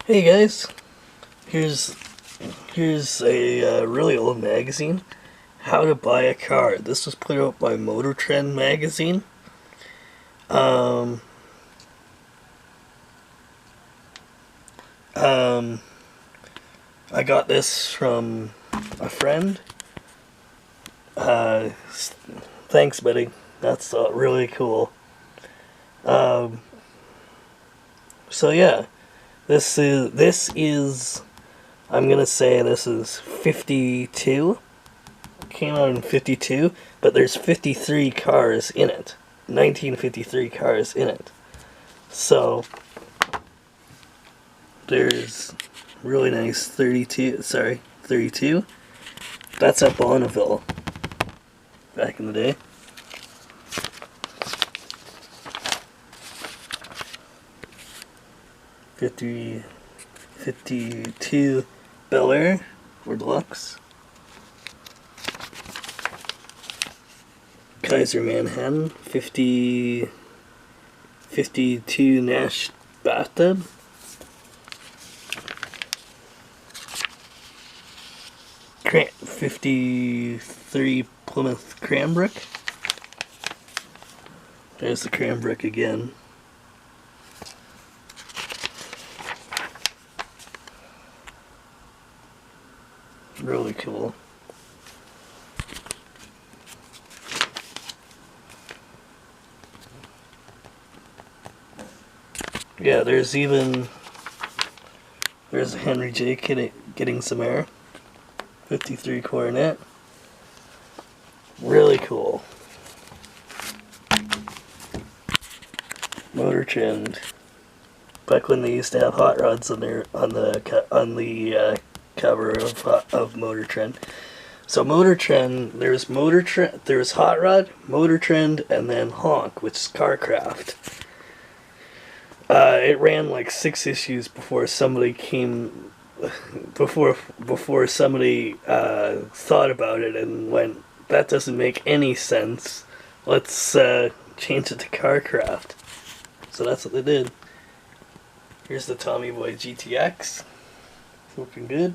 Hey guys, here's a really old magazine, How to Buy a Car. This was put out by Motor Trend magazine. Um, um, I got this from a friend. Thanks, buddy. That's really cool. Um, so yeah, this is I'm gonna say this is 52. Came out in 52, but there's 53 cars in it. 1953 cars in it. So there's really nice 32. That's at Bonneville back in the day. Fifty 52 Bel Air or Deluxe. Kaiser Manhattan 52 Nash bathtub. Cran 53 Plymouth Cranbrook. There's the Cranbrook again. Really cool. Yeah, there's a Henry J. getting some air. 53 Coronet. Really cool. Motor Trend. Back when they used to have hot rods on the cover of Motor Trend. So Motor Trend, there's Hot Rod, Motor Trend, and then Honk, which is Carcraft. It ran like 6 issues before somebody thought about it and went, that doesn't make any sense. Let's change it to Carcraft. So that's what they did. Here's the Tommy Boy GTX. Looking good.